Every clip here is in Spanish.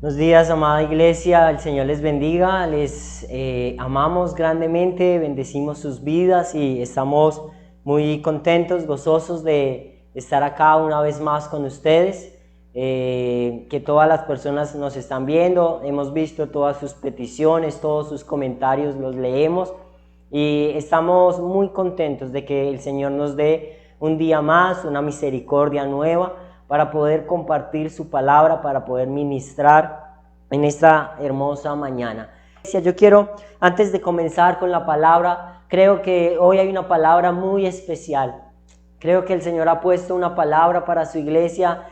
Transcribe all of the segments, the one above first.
Buenos días, amada iglesia, el Señor les bendiga, les amamos grandemente, bendecimos sus vidas y estamos muy contentos, gozosos de estar acá una vez más con ustedes, que todas las personas nos están viendo, hemos visto todas sus peticiones, todos sus comentarios, los leemos y estamos muy contentos de que el Señor nos dé un día más, una misericordia nueva, para poder compartir su palabra, para poder ministrar en esta hermosa mañana. Yo quiero, antes de comenzar con la palabra, creo que hoy hay una palabra muy especial. Creo que el Señor ha puesto una palabra para su iglesia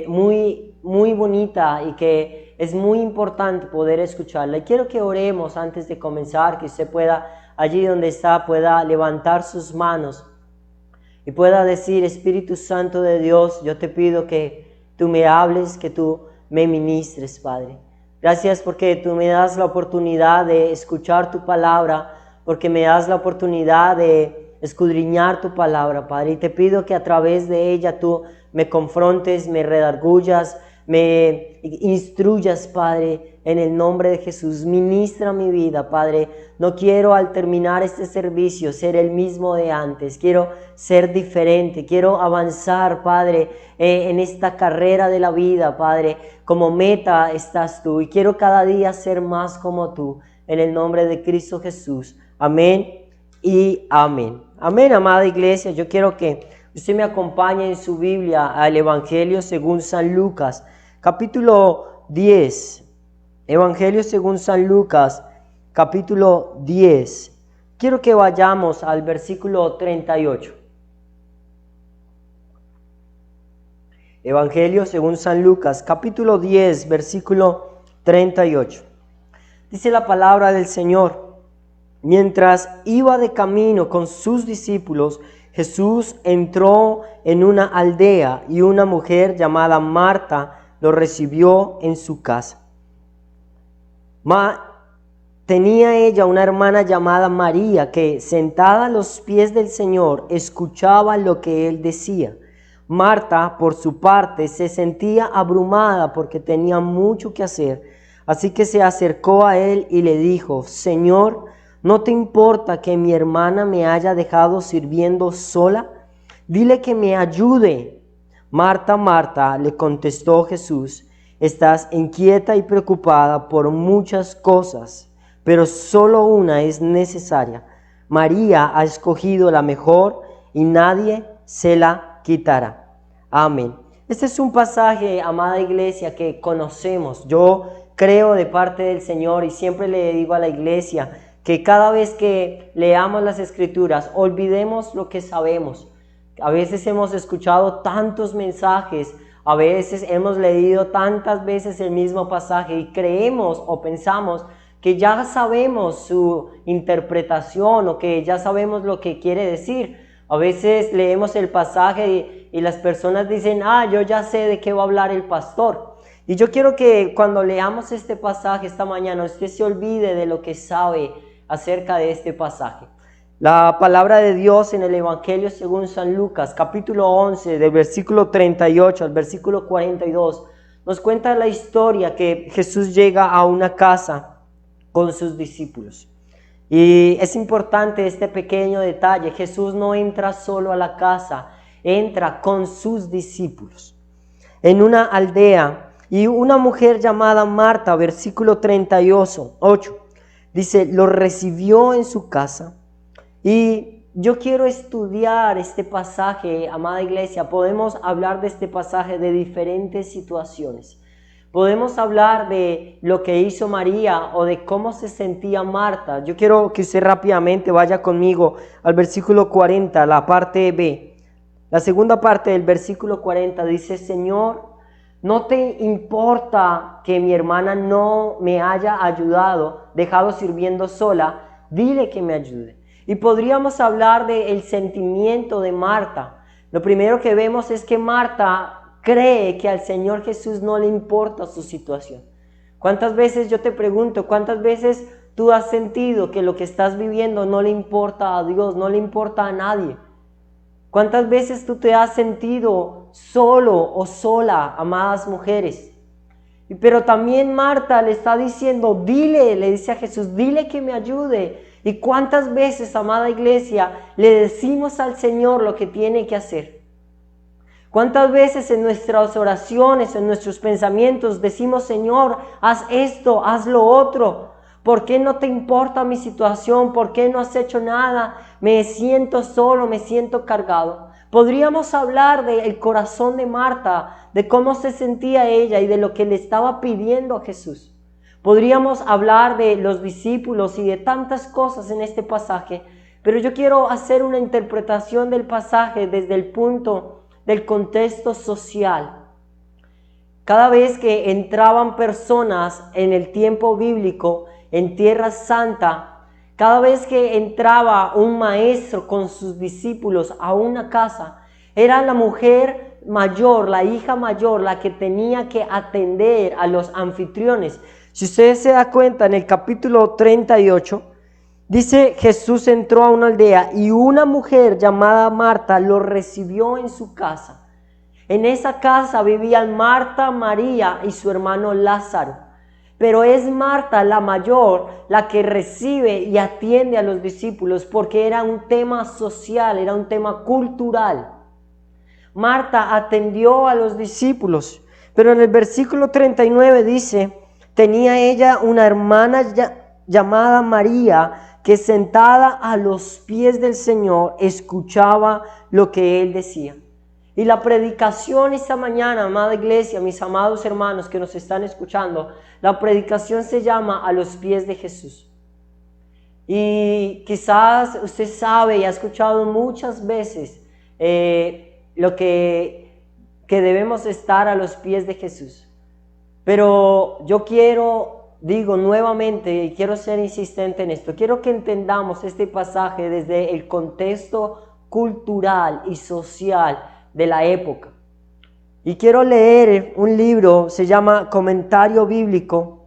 muy bonita y que es muy importante poder escucharla. Y quiero que oremos antes de comenzar, que usted pueda, allí donde está, pueda levantar sus manos y pueda decir: Espíritu Santo de Dios, yo te pido que tú me hables, que tú me ministres, Padre. Gracias porque tú me das la oportunidad de escuchar tu palabra, porque me das la oportunidad de escudriñar tu palabra, Padre. Y te pido que a través de ella tú me confrontes, me redargullas, me instruyas, Padre, en el nombre de Jesús. Ministra mi vida, Padre. No quiero al terminar este servicio ser el mismo de antes. Quiero ser diferente. Quiero avanzar, Padre, en esta carrera de la vida, Padre. Como meta estás tú. Y quiero cada día ser más como tú. En el nombre de Cristo Jesús. Amén y amén. Amén, amada iglesia. Yo quiero que usted me acompañe en su Biblia al Evangelio según San Lucas, capítulo 10. Evangelio según San Lucas, capítulo 10. Quiero que vayamos al versículo 38. Evangelio según San Lucas, capítulo 10, versículo 38. Dice la palabra del Señor: mientras iba de camino con sus discípulos, Jesús entró en una aldea y una mujer llamada Marta lo recibió en su casa. Tenía ella una hermana llamada María que, sentada a los pies del Señor, escuchaba lo que él decía. Marta, por su parte, se sentía abrumada porque tenía mucho que hacer, así que se acercó a él y le dijo: Señor, ¿no te importa que mi hermana me haya dejado sirviendo sola? Dile que me ayude. Marta, Marta, le contestó Jesús, estás inquieta y preocupada por muchas cosas, pero solo una es necesaria. María ha escogido la mejor y nadie se la quitará. Amén. Este es un pasaje, amada iglesia, que conocemos. Yo creo de parte del Señor y siempre le digo a la iglesia que cada vez que leamos las Escrituras, olvidemos lo que sabemos. A veces hemos escuchado tantos mensajes, a veces hemos leído tantas veces el mismo pasaje y creemos o pensamos que ya sabemos su interpretación o que ya sabemos lo que quiere decir. A veces leemos el pasaje y las personas dicen: yo ya sé de qué va a hablar el pastor. Y yo quiero que cuando leamos este pasaje esta mañana, usted se olvide de lo que sabe acerca de este pasaje. La palabra de Dios en el Evangelio según San Lucas, capítulo 11, del versículo 38 al versículo 42, nos cuenta la historia que Jesús llega a una casa con sus discípulos. Y es importante este pequeño detalle: Jesús no entra solo a la casa, entra con sus discípulos. En una aldea, y una mujer llamada Marta, versículo 38, dice, lo recibió en su casa. Y yo quiero estudiar este pasaje, amada iglesia. Podemos hablar de este pasaje de diferentes situaciones. Podemos hablar de lo que hizo María o de cómo se sentía Marta. Yo quiero que usted rápidamente vaya conmigo al versículo 40, la parte B. La segunda parte del versículo 40 dice: Señor, ¿no te importa que mi hermana no me haya dejado sirviendo sola? Dile que me ayude. Y podríamos hablar del sentimiento de Marta. Lo primero que vemos es que Marta cree que al Señor Jesús no le importa su situación. ¿Cuántas veces, yo te pregunto, cuántas veces tú has sentido que lo que estás viviendo no le importa a Dios, no le importa a nadie? ¿Cuántas veces tú te has sentido solo o sola, amadas mujeres? Pero también Marta le está diciendo, le dice a Jesús, dile que me ayude. ¿Y cuántas veces, amada iglesia, le decimos al Señor lo que tiene que hacer? ¿Cuántas veces en nuestras oraciones, en nuestros pensamientos decimos, Señor, haz esto, haz lo otro? ¿Por qué no te importa mi situación? ¿Por qué no has hecho nada? Me siento solo, me siento cargado. Podríamos hablar del corazón de Marta, de cómo se sentía ella y de lo que le estaba pidiendo a Jesús. Podríamos hablar de los discípulos y de tantas cosas en este pasaje, pero yo quiero hacer una interpretación del pasaje desde el punto del contexto social. Cada vez que entraban personas en el tiempo bíblico en Tierra Santa, cada vez que entraba un maestro con sus discípulos a una casa, era la mujer mayor, la hija mayor, la que tenía que atender a los anfitriones. Si ustedes se dan cuenta, en el capítulo 38, dice, Jesús entró a una aldea y una mujer llamada Marta lo recibió en su casa. En esa casa vivían Marta, María y su hermano Lázaro. Pero es Marta la mayor la que recibe y atiende a los discípulos porque era un tema social, era un tema cultural. Marta atendió a los discípulos, pero en el versículo 39 dice, tenía ella una hermana llamada María que sentada a los pies del Señor escuchaba lo que Él decía. Y la predicación esta mañana, amada iglesia, mis amados hermanos que nos están escuchando, la predicación se llama a los pies de Jesús. Y quizás usted sabe y ha escuchado muchas veces lo que debemos estar a los pies de Jesús. Pero yo digo nuevamente, y quiero ser insistente en esto, quiero que entendamos este pasaje desde el contexto cultural y social de la época. Y quiero leer un libro, se llama Comentario Bíblico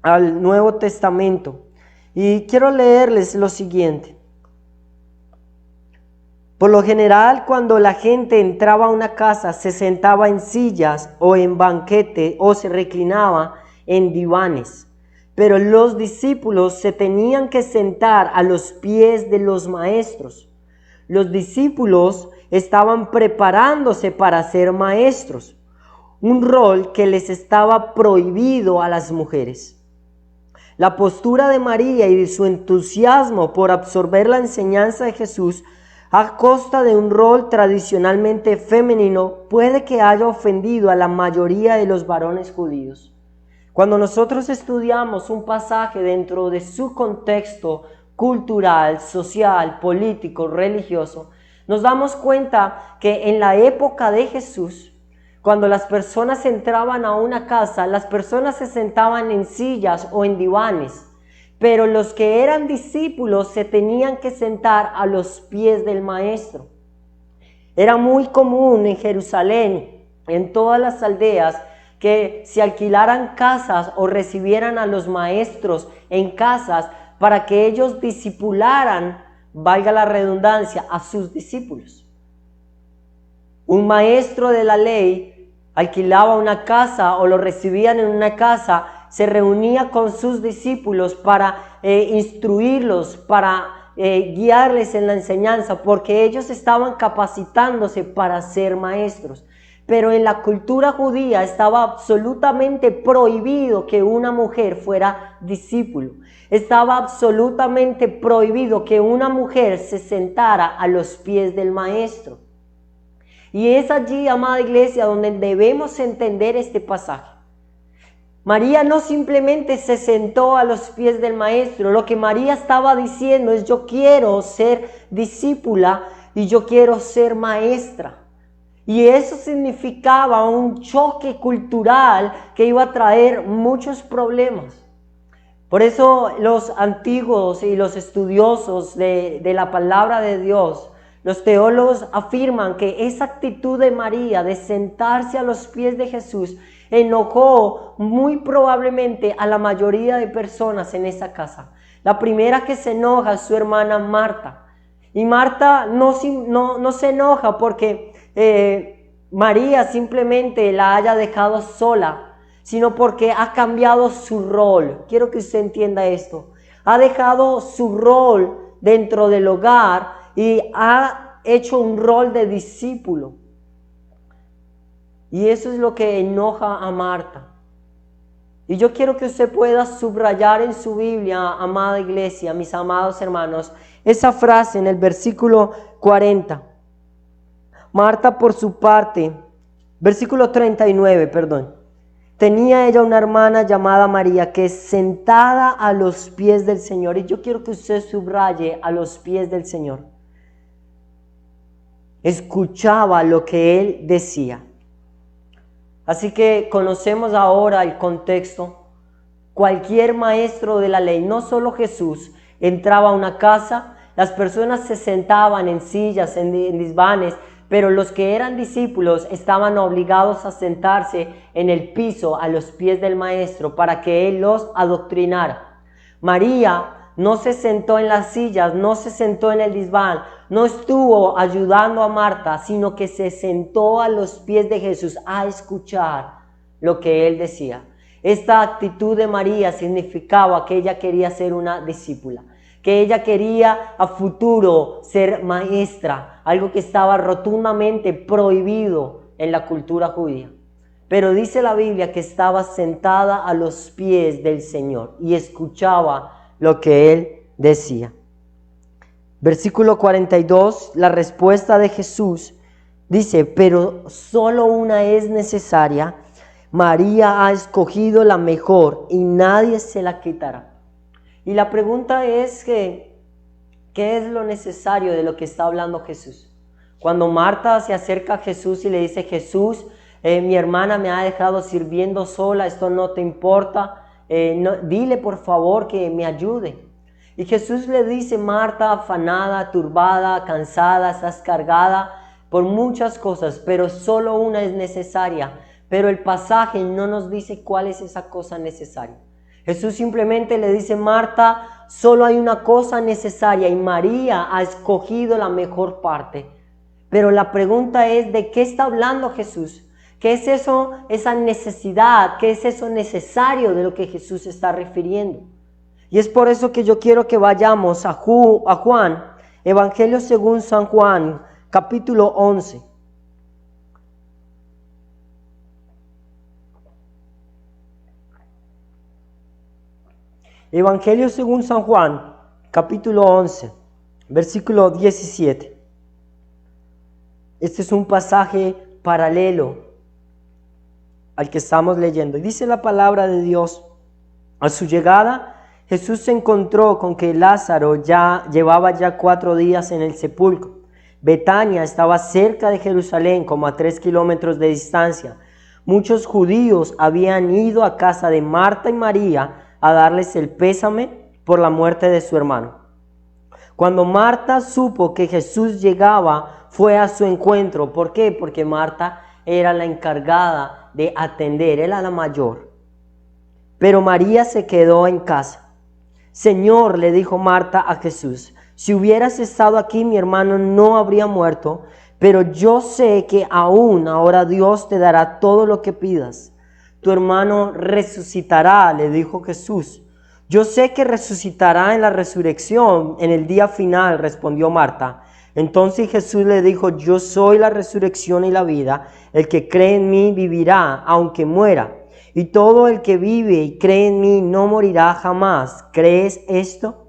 al Nuevo Testamento. Y quiero leerles lo siguiente. Por lo general, cuando la gente entraba a una casa, se sentaba en sillas o en banquete o se reclinaba en divanes. Pero los discípulos se tenían que sentar a los pies de los maestros. Los discípulos estaban preparándose para ser maestros, un rol que les estaba prohibido a las mujeres. La postura de María y de su entusiasmo por absorber la enseñanza de Jesús a costa de un rol tradicionalmente femenino puede que haya ofendido a la mayoría de los varones judíos. Cuando nosotros estudiamos un pasaje dentro de su contexto cultural, social, político, religioso, nos damos cuenta que en la época de Jesús, cuando las personas entraban a una casa, las personas se sentaban en sillas o en divanes, pero los que eran discípulos se tenían que sentar a los pies del maestro. Era muy común en Jerusalén, en todas las aldeas, que se alquilaran casas o recibieran a los maestros en casas para que ellos discipularan, valga la redundancia, a sus discípulos. Un maestro de la ley alquilaba una casa o lo recibían en una casa, se reunía con sus discípulos para instruirlos, para guiarles en la enseñanza, porque ellos estaban capacitándose para ser maestros. Pero en la cultura judía estaba absolutamente prohibido que una mujer fuera discípulo. Estaba absolutamente prohibido que una mujer se sentara a los pies del maestro. Y es allí, amada iglesia, donde debemos entender este pasaje. María no simplemente se sentó a los pies del maestro. Lo que María estaba diciendo es: yo quiero ser discípula y yo quiero ser maestra. Y eso significaba un choque cultural que iba a traer muchos problemas. Por eso los antiguos y los estudiosos de la palabra de Dios, los teólogos afirman que esa actitud de María de sentarse a los pies de Jesús enojó muy probablemente a la mayoría de personas en esa casa. La primera que se enoja es su hermana Marta. Y Marta no se enoja porque María simplemente la haya dejado sola, sino porque ha cambiado su rol. Quiero que usted entienda esto. Ha dejado su rol dentro del hogar y ha hecho un rol de discípulo. Y eso es lo que enoja a Marta. Y yo quiero que usted pueda subrayar en su Biblia, amada iglesia, mis amados hermanos, esa frase en el versículo 40. Marta, por su parte, versículo 39, perdón. Tenía ella una hermana llamada María que sentada a los pies del Señor, y yo quiero que usted subraye a los pies del Señor, escuchaba lo que Él decía. Así que conocemos ahora el contexto. Cualquier maestro de la ley, no solo Jesús, entraba a una casa, las personas se sentaban en sillas, en desvanes, pero los que eran discípulos estaban obligados a sentarse en el piso a los pies del maestro para que él los adoctrinara. María no se sentó en las sillas, no se sentó en el desván, no estuvo ayudando a Marta, sino que se sentó a los pies de Jesús a escuchar lo que él decía. Esta actitud de María significaba que ella quería ser una discípula, que ella quería a futuro ser maestra, algo que estaba rotundamente prohibido en la cultura judía. Pero dice la Biblia que estaba sentada a los pies del Señor y escuchaba lo que Él decía. Versículo 42, la respuesta de Jesús dice, pero solo una es necesaria. María ha escogido la mejor y nadie se la quitará. Y la pregunta es que, ¿qué es lo necesario de lo que está hablando Jesús? Cuando Marta se acerca a Jesús y le dice, Jesús, mi hermana me ha dejado sirviendo sola, esto no te importa, dile por favor que me ayude. Y Jesús le dice, Marta, afanada, turbada, cansada, estás cargada por muchas cosas, pero solo una es necesaria. Pero el pasaje no nos dice cuál es esa cosa necesaria. Jesús simplemente le dice, Marta, solo hay una cosa necesaria y María ha escogido la mejor parte. Pero la pregunta es, ¿de qué está hablando Jesús? ¿Qué es eso, esa necesidad? ¿Qué es eso necesario de lo que Jesús está refiriendo? Y es por eso que yo quiero que vayamos a Juan, Evangelio según San Juan, capítulo 11. Evangelio según San Juan, capítulo 11, versículo 17. Este es un pasaje paralelo al que estamos leyendo. Y dice la palabra de Dios, a su llegada, Jesús se encontró con que Lázaro llevaba 4 días en el sepulcro. Betania estaba cerca de Jerusalén, como a 3 kilómetros de distancia. Muchos judíos habían ido a casa de Marta y María a darles el pésame por la muerte de su hermano. Cuando Marta supo que Jesús llegaba, fue a su encuentro. ¿Por qué? Porque Marta era la encargada de atender, era la mayor. Pero María se quedó en casa. Señor, le dijo Marta a Jesús, si hubieras estado aquí, mi hermano no habría muerto, pero yo sé que aún ahora Dios te dará todo lo que pidas. Tu hermano resucitará, le dijo Jesús. Yo sé que resucitará en la resurrección, en el día final, respondió Marta. Entonces Jesús le dijo, yo soy la resurrección y la vida. El que cree en mí vivirá, aunque muera. Y todo el que vive y cree en mí no morirá jamás. ¿Crees esto?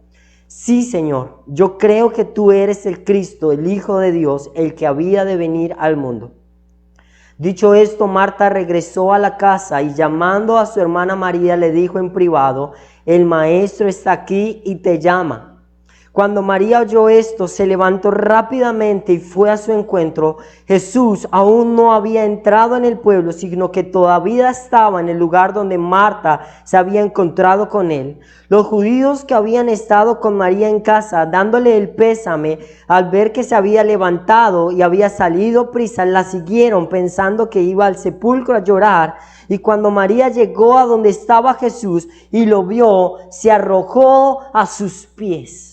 Sí, Señor, yo creo que tú eres el Cristo, el Hijo de Dios, el que había de venir al mundo. Dicho esto, Marta regresó a la casa y llamando a su hermana María le dijo en privado, el maestro está aquí y te llama. Cuando María oyó esto, se levantó rápidamente y fue a su encuentro. Jesús aún no había entrado en el pueblo, sino que todavía estaba en el lugar donde Marta se había encontrado con él. Los judíos que habían estado con María en casa, dándole el pésame, al ver que se había levantado y había salido prisa, la siguieron pensando que iba al sepulcro a llorar. Y cuando María llegó a donde estaba Jesús y lo vio, se arrojó a sus pies.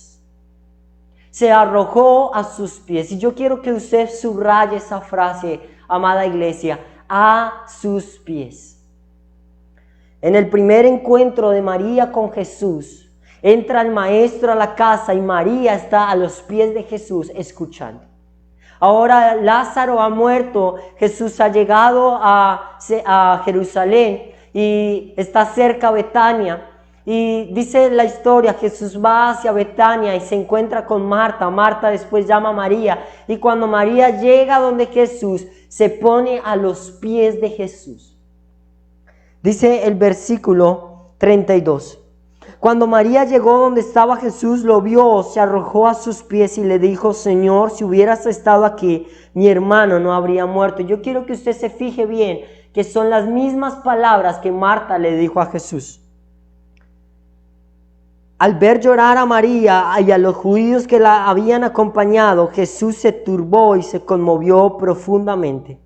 Se arrojó a sus pies. Y yo quiero que usted subraye esa frase, amada iglesia, a sus pies. En el primer encuentro de María con Jesús, entra el maestro a la casa y María está a los pies de Jesús escuchando. Ahora Lázaro ha muerto, Jesús ha llegado a Jerusalén y está cerca a Betania. Y dice la historia, Jesús va hacia Betania y se encuentra con Marta. Marta después llama a María. Y cuando María llega donde Jesús, se pone a los pies de Jesús. Dice el versículo 32. Cuando María llegó donde estaba Jesús, lo vio, se arrojó a sus pies y le dijo: Señor, si hubieras estado aquí, mi hermano no habría muerto. Yo quiero que usted se fije bien que son las mismas palabras que Marta le dijo a Jesús. Al ver llorar a María y a los judíos que la habían acompañado, Jesús se turbó y se conmovió profundamente.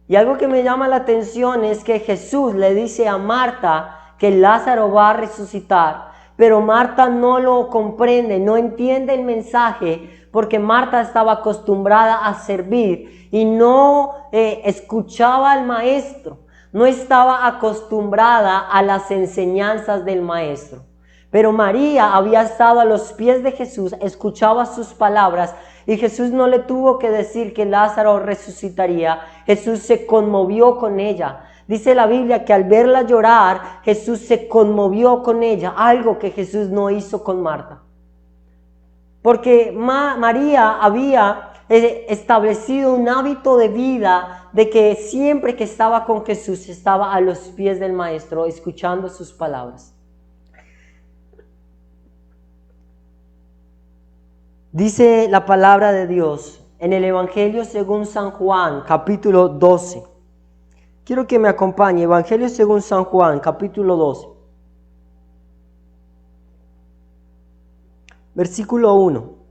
Y algo que me llama la atención es que Jesús le dice a Marta que Lázaro va a resucitar, pero Marta no lo comprende, no entiende el mensaje, porque Marta estaba acostumbrada a servir y no escuchaba al maestro. No estaba acostumbrada a las enseñanzas del maestro. Pero María había estado a los pies de Jesús, escuchaba sus palabras y Jesús no le tuvo que decir que Lázaro resucitaría. Jesús se conmovió con ella. Dice la Biblia que al verla llorar, Jesús se conmovió con ella, algo que Jesús no hizo con Marta. Porque María había establecido un hábito de vida de que siempre que estaba con Jesús estaba a los pies del maestro escuchando sus palabras. Dice la palabra de Dios en el Evangelio según San Juan, capítulo 12. Quiero que me acompañe, Evangelio según San Juan, capítulo 12. Versículo 1,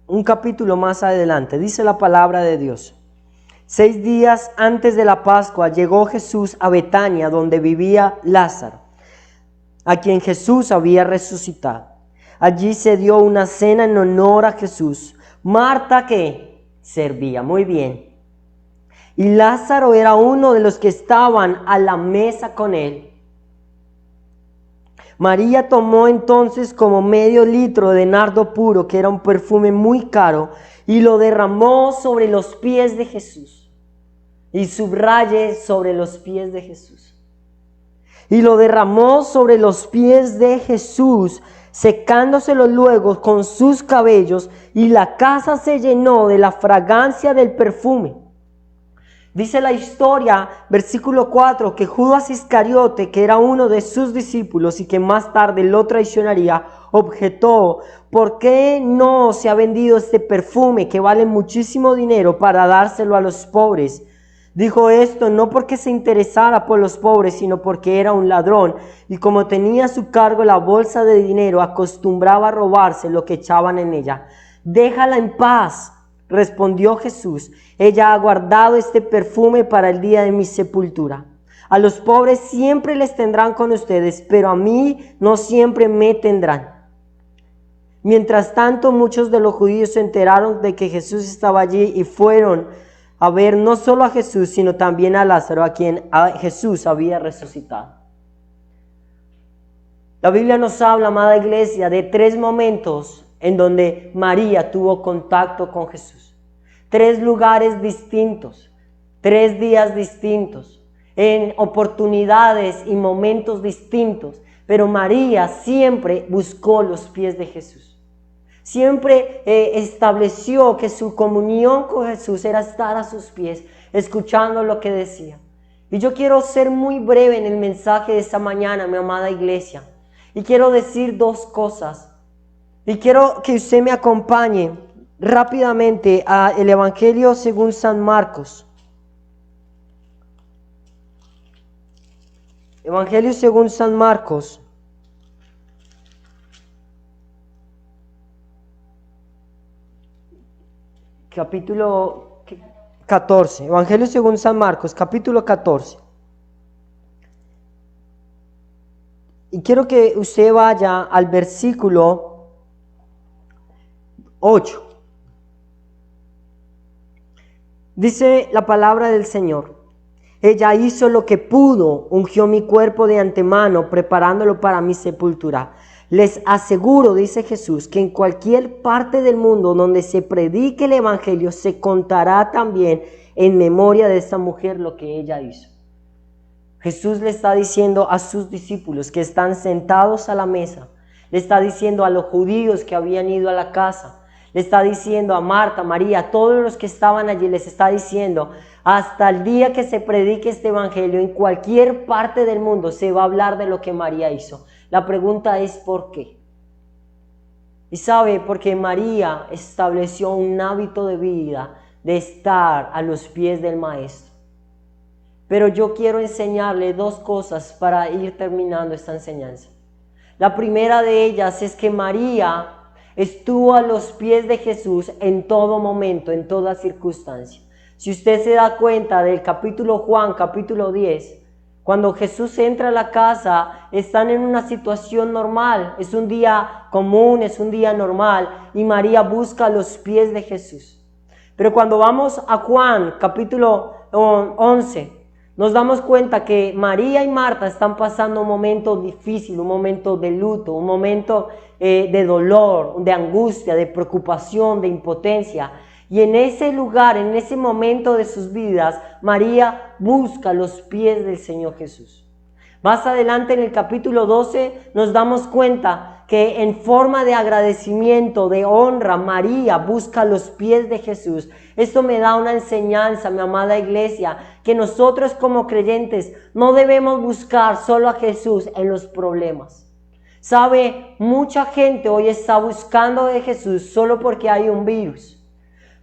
un capítulo más adelante, dice la palabra de Dios. 6 días antes de la Pascua llegó Jesús a Betania, donde vivía Lázaro, a quien Jesús había resucitado. Allí se dio una cena en honor a Jesús. Marta, ¿qué? Servía, muy bien. Y Lázaro era uno de los que estaban a la mesa con él. María tomó entonces como medio litro de nardo puro, que era un perfume muy caro, y lo derramó sobre los pies de Jesús. Y subraye sobre los pies de Jesús. Y lo derramó sobre los pies de Jesús, secándoselo luego con sus cabellos, y la casa se llenó de la fragancia del perfume. Dice la historia, versículo 4, que Judas Iscariote, que era uno de sus discípulos y que más tarde lo traicionaría, objetó: ¿por qué no se ha vendido este perfume que vale muchísimo dinero para dárselo a los pobres? Dijo esto no porque se interesara por los pobres, sino porque era un ladrón, y como tenía a su cargo la bolsa de dinero, acostumbraba a robarse lo que echaban en ella. Déjala en paz, respondió Jesús. Ella ha guardado este perfume para el día de mi sepultura. A los pobres siempre les tendrán con ustedes, pero a mí no siempre me tendrán. Mientras tanto, muchos de los judíos se enteraron de que Jesús estaba allí y fueron a ver no solo a Jesús, sino también a Lázaro, a quien Jesús había resucitado. La Biblia nos habla, amada iglesia, de 3 momentos en donde María tuvo contacto con Jesús. 3 lugares distintos, 3 días distintos, en oportunidades y momentos distintos, pero María siempre buscó los pies de Jesús. Siempre estableció que su comunión con Jesús era estar a sus pies, escuchando lo que decía. Y yo quiero ser muy breve en el mensaje de esta mañana, mi amada iglesia. Y quiero decir 2 cosas. Y quiero que usted me acompañe rápidamente al Evangelio según San Marcos. Evangelio según San Marcos. Capítulo 14. Evangelio según San Marcos, capítulo 14. Y quiero que usted vaya al versículo 8. Dice la palabra del Señor: Ella hizo lo que pudo, ungió mi cuerpo de antemano, preparándolo para mi sepultura. Les aseguro, dice Jesús, que en cualquier parte del mundo donde se predique el evangelio, se contará también en memoria de esta mujer lo que ella hizo. Jesús le está diciendo a sus discípulos que están sentados a la mesa, le está diciendo a los judíos que habían ido a la casa, le está diciendo a Marta, María, a todos los que estaban allí, les está diciendo, hasta el día que se predique este evangelio, en cualquier parte del mundo se va a hablar de lo que María hizo. La pregunta es ¿por qué? Y sabe, porque María estableció un hábito de vida de estar a los pies del Maestro. Pero yo quiero enseñarle dos cosas para ir terminando esta enseñanza. La primera de ellas es que María estuvo a los pies de Jesús en todo momento, en toda circunstancia. Si usted se da cuenta del capítulo Juan, capítulo 10, cuando Jesús entra a la casa, están en una situación normal, es un día común, es un día normal, y María busca los pies de Jesús. Pero cuando vamos a Juan, capítulo 11, nos damos cuenta que María y Marta están pasando un momento difícil, un momento de luto, un momento de dolor, de angustia, de preocupación, de impotencia. Y en ese lugar, en ese momento de sus vidas, María busca los pies del Señor Jesús. Más adelante en el capítulo 12 nos damos cuenta que en forma de agradecimiento, de honra, María busca los pies de Jesús. Esto me da una enseñanza, mi amada iglesia, que nosotros como creyentes no debemos buscar solo a Jesús en los problemas. Sabe, mucha gente hoy está buscando de Jesús solo porque hay un virus.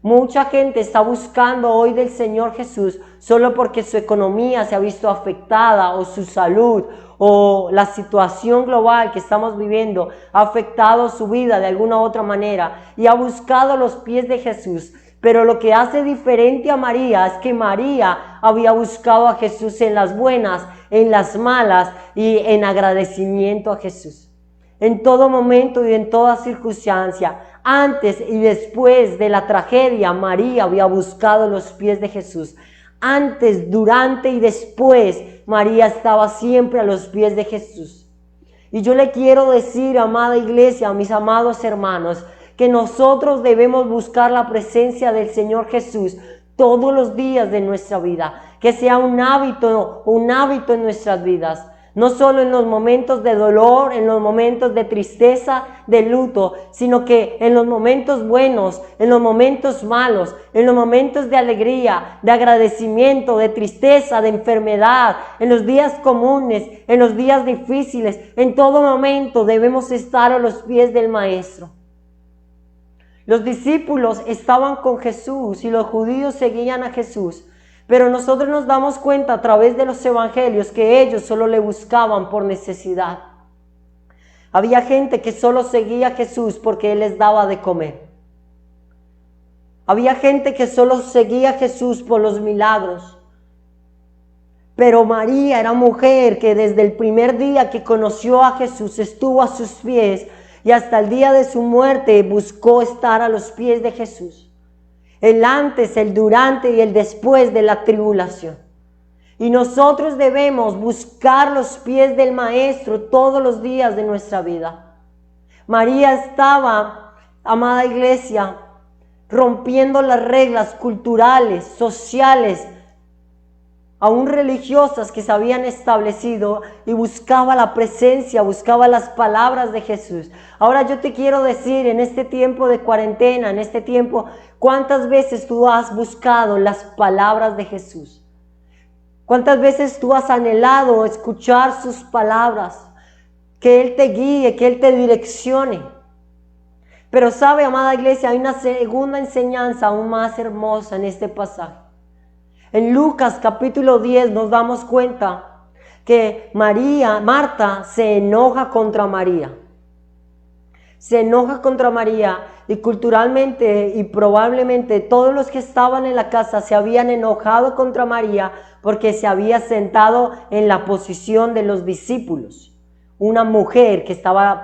Mucha gente está buscando hoy del Señor Jesús solo porque su economía se ha visto afectada o su salud o la situación global que estamos viviendo ha afectado su vida de alguna u otra manera y ha buscado los pies de Jesús. Pero lo que hace diferente a María es que María había buscado a Jesús en las buenas, en las malas y en agradecimiento a Jesús. En todo momento y en toda circunstancia, antes y después de la tragedia, María había buscado los pies de Jesús. Antes, durante y después, María estaba siempre a los pies de Jesús. Y yo le quiero decir, amada iglesia, a mis amados hermanos, que nosotros debemos buscar la presencia del Señor Jesús todos los días de nuestra vida. Que sea un hábito en nuestras vidas. No solo en los momentos de dolor, en los momentos de tristeza, de luto, sino que en los momentos buenos, en los momentos malos, en los momentos de alegría, de agradecimiento, de tristeza, de enfermedad, en los días comunes, en los días difíciles, en todo momento debemos estar a los pies del Maestro. Los discípulos estaban con Jesús y los judíos seguían a Jesús. Pero nosotros nos damos cuenta a través de los evangelios que ellos solo le buscaban por necesidad. Había gente que solo seguía a Jesús porque Él les daba de comer. Había gente que solo seguía a Jesús por los milagros. Pero María era mujer que desde el primer día que conoció a Jesús estuvo a sus pies y hasta el día de su muerte buscó estar a los pies de Jesús. El antes, el durante y el después de la tribulación. Y nosotros debemos buscar los pies del Maestro todos los días de nuestra vida. María estaba, amada iglesia, rompiendo las reglas culturales, sociales, aún religiosas que se habían establecido y buscaba la presencia, buscaba las palabras de Jesús. Ahora yo te quiero decir, en este tiempo de cuarentena, en este tiempo, ¿cuántas veces tú has buscado las palabras de Jesús? ¿Cuántas veces tú has anhelado escuchar sus palabras? Que Él te guíe, que Él te direccione. Pero sabe, amada iglesia, hay una segunda enseñanza aún más hermosa en este pasaje. En Lucas capítulo 10 nos damos cuenta que Marta se enoja contra María. Se enoja contra María y culturalmente y probablemente todos los que estaban en la casa se habían enojado contra María porque se había sentado en la posición de los discípulos. Una mujer que estaba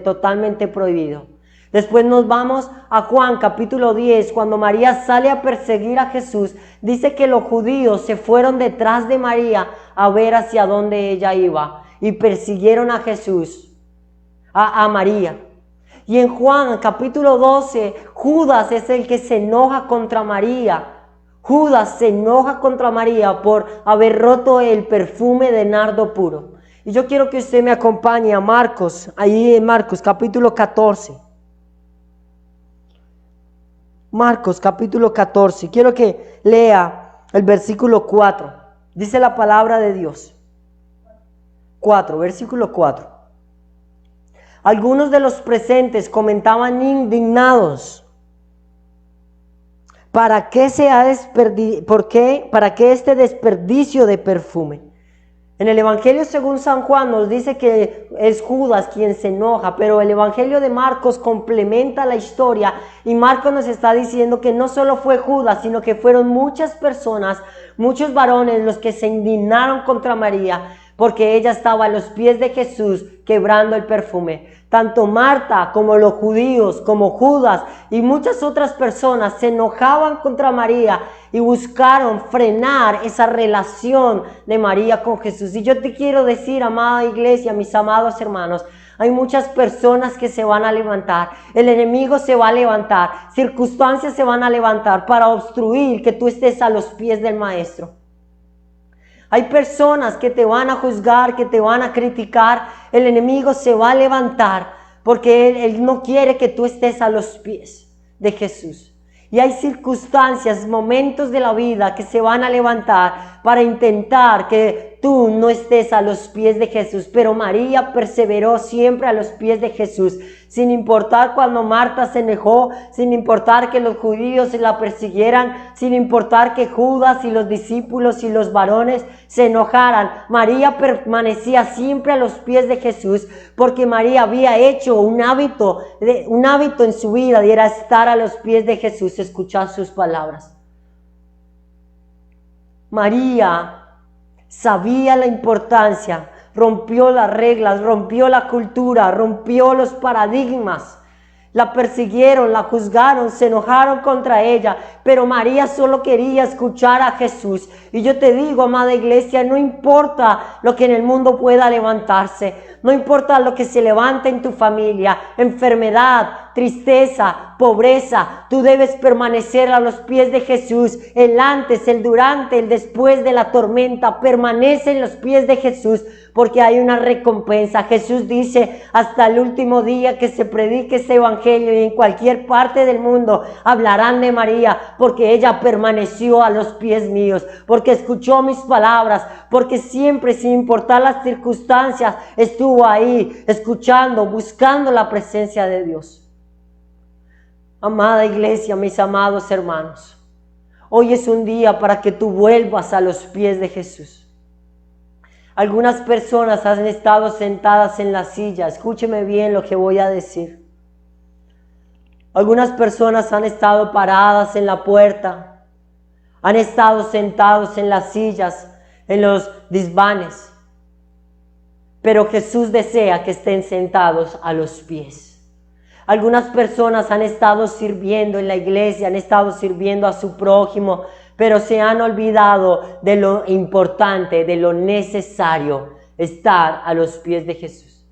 totalmente prohibido. Después nos vamos a Juan capítulo 10, cuando María sale a perseguir a Jesús. Dice que los judíos se fueron detrás de María a ver hacia dónde ella iba y persiguieron a Jesús, a María. Y en Juan capítulo 12, Judas es el que se enoja contra María. Judas se enoja contra María por haber roto el perfume de nardo puro. Y yo quiero que usted me acompañe a Marcos, ahí en Marcos capítulo 14. Marcos capítulo 14. Quiero que lea el versículo 4. Dice la palabra de Dios. 4, versículo 4. Algunos de los presentes comentaban indignados: ¿para qué este desperdicio de perfume? En el Evangelio según San Juan nos dice que es Judas quien se enoja, pero el Evangelio de Marcos complementa la historia y Marcos nos está diciendo que no solo fue Judas, sino que fueron muchas personas, muchos varones los que se indignaron contra María, porque ella estaba a los pies de Jesús quebrando el perfume. Tanto Marta como los judíos, como Judas y muchas otras personas se enojaban contra María y buscaron frenar esa relación de María con Jesús. Y yo te quiero decir, amada iglesia, mis amados hermanos, hay muchas personas que se van a levantar, el enemigo se va a levantar, circunstancias se van a levantar para obstruir que tú estés a los pies del Maestro. Hay personas que te van a juzgar, que te van a criticar. El enemigo se va a levantar porque él no quiere que tú estés a los pies de Jesús. Y hay circunstancias, momentos de la vida que se van a levantar para intentar que tú no estés a los pies de Jesús. Pero María perseveró siempre a los pies de Jesús, sin importar cuando Marta se enojó, sin importar que los judíos la persiguieran, sin importar que Judas y los discípulos y los varones se enojaran. María permanecía siempre a los pies de Jesús, porque María había hecho un hábito en su vida, y era estar a los pies de Jesús, escuchar sus palabras. María sabía la importancia, rompió las reglas, rompió la cultura, rompió los paradigmas. La persiguieron, la juzgaron, se enojaron contra ella, pero María solo quería escuchar a Jesús. Y yo te digo, amada iglesia, no importa lo que en el mundo pueda levantarse, no importa lo que se levante en tu familia, enfermedad, tristeza, pobreza, tú debes permanecer a los pies de Jesús. El antes, el durante, el después de la tormenta, permanece en los pies de Jesús, porque hay una recompensa. Jesús dice, hasta el último día que se predique ese evangelio, y en cualquier parte del mundo hablarán de María, porque ella permaneció a los pies míos, porque escuchó mis palabras, porque siempre, sin importar las circunstancias, estuvo ahí, escuchando, buscando la presencia de Dios. Amada iglesia, mis amados hermanos, hoy es un día para que tú vuelvas a los pies de Jesús. Algunas personas han estado sentadas en la silla. Escúcheme bien lo que voy a decir. Algunas personas han estado paradas en la puerta, han estado sentados en las sillas, en los desvanes, pero Jesús desea que estén sentados a los pies. Algunas personas han estado sirviendo en la iglesia, han estado sirviendo a su prójimo, pero se han olvidado de lo importante, de lo necesario, estar a los pies de Jesús.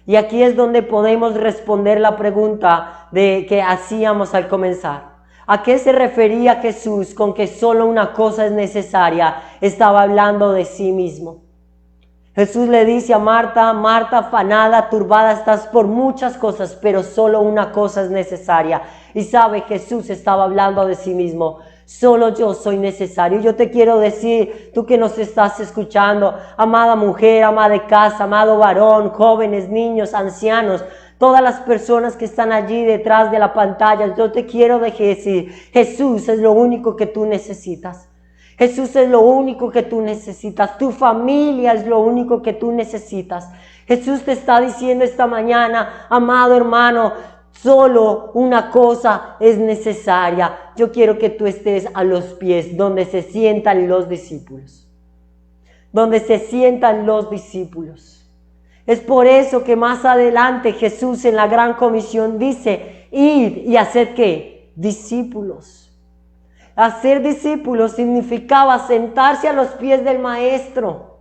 Y aquí es donde podemos responder la pregunta que hacíamos al comenzar. ¿A qué se refería Jesús con que solo una cosa es necesaria? Estaba hablando de sí mismo. Jesús le dice a Marta: Marta, afanada, turbada estás por muchas cosas, pero solo una cosa es necesaria. Y sabe, Jesús estaba hablando de sí mismo. Solo yo soy necesario. Yo te quiero decir, tú que nos estás escuchando, amada mujer, amada de casa, amado varón, jóvenes, niños, ancianos, todas las personas que están allí detrás de la pantalla, yo te quiero decir, Jesús es lo único que tú necesitas. Jesús es lo único que tú necesitas. Tu familia es lo único que tú necesitas. Jesús te está diciendo esta mañana, amado hermano, solo una cosa es necesaria. Yo quiero que tú estés a los pies donde se sientan los discípulos. Donde se sientan los discípulos. Es por eso que más adelante Jesús en la Gran Comisión dice Id y haced ¿qué? Discípulos. Hacer discípulos significaba sentarse a los pies del Maestro.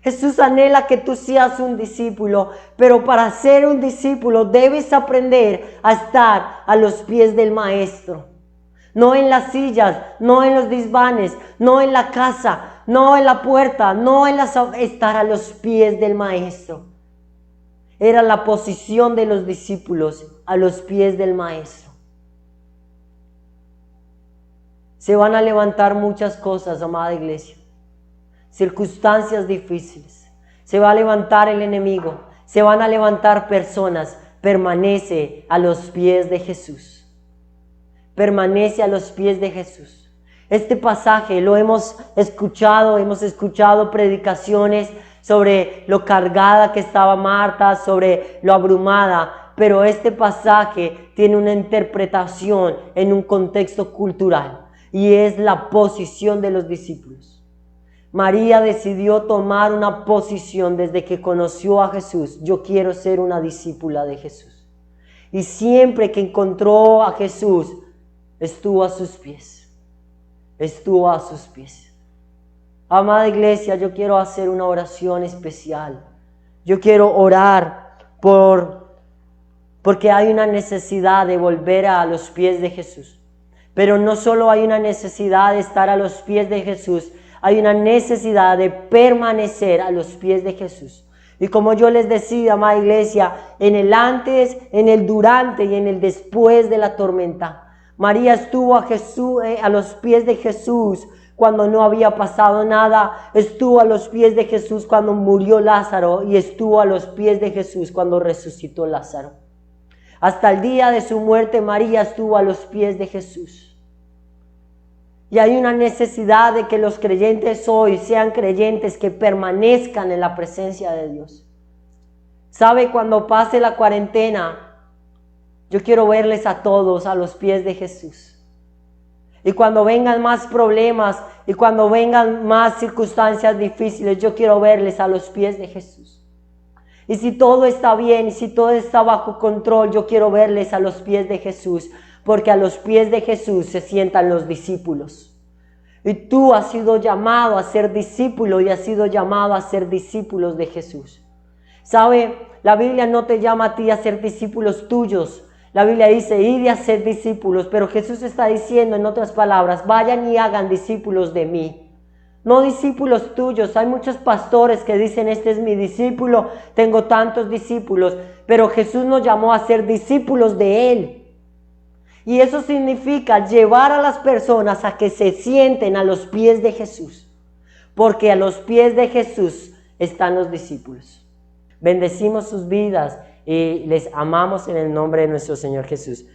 Jesús anhela que tú seas un discípulo, pero para ser un discípulo debes aprender a estar a los pies del Maestro. No en las sillas, no en los desvanes, no en la casa, no en la puerta, no en estar a los pies del Maestro. Era la posición de los discípulos a los pies del Maestro. Se van a levantar muchas cosas, amada iglesia. Circunstancias difíciles. Se va a levantar el enemigo. Se van a levantar personas. Permanece a los pies de Jesús. Permanece a los pies de Jesús. Este pasaje lo hemos escuchado predicaciones sobre lo cargada que estaba Marta, sobre lo abrumada, pero este pasaje tiene una interpretación en un contexto cultural y es la posición de los discípulos. María decidió tomar una posición desde que conoció a Jesús. Yo quiero ser una discípula de Jesús. Y siempre que encontró a Jesús, estuvo a sus pies. Estuvo a sus pies. Amada iglesia, yo quiero hacer una oración especial. Yo quiero orar porque hay una necesidad de volver a los pies de Jesús. Pero no solo hay una necesidad de estar a los pies de Jesús, hay una necesidad de permanecer a los pies de Jesús. Y como yo les decía, amada iglesia, en el antes, en el durante y en el después de la tormenta. María estuvo a los pies de Jesús cuando no había pasado nada. Estuvo a los pies de Jesús cuando murió Lázaro y estuvo a los pies de Jesús cuando resucitó Lázaro. Hasta el día de su muerte, María estuvo a los pies de Jesús. Y hay una necesidad de que los creyentes hoy sean creyentes que permanezcan en la presencia de Dios. ¿Sabe? Cuando pase la cuarentena, yo quiero verles a todos a los pies de Jesús. Y cuando vengan más problemas y cuando vengan más circunstancias difíciles, yo quiero verles a los pies de Jesús. Y si todo está bien y si todo está bajo control, yo quiero verles a los pies de Jesús. Porque a los pies de Jesús se sientan los discípulos. Y tú has sido llamado a ser discípulo y has sido llamado a ser discípulos de Jesús. ¿Sabe? La Biblia no te llama a ti a ser discípulos tuyos. La Biblia dice, id y haced discípulos. Pero Jesús está diciendo en otras palabras, vayan y hagan discípulos de mí. No discípulos tuyos. Hay muchos pastores que dicen, este es mi discípulo, tengo tantos discípulos. Pero Jesús nos llamó a ser discípulos de Él. Y eso significa llevar a las personas a que se sienten a los pies de Jesús. Porque a los pies de Jesús están los discípulos. Bendecimos sus vidas y les amamos en el nombre de nuestro Señor Jesús.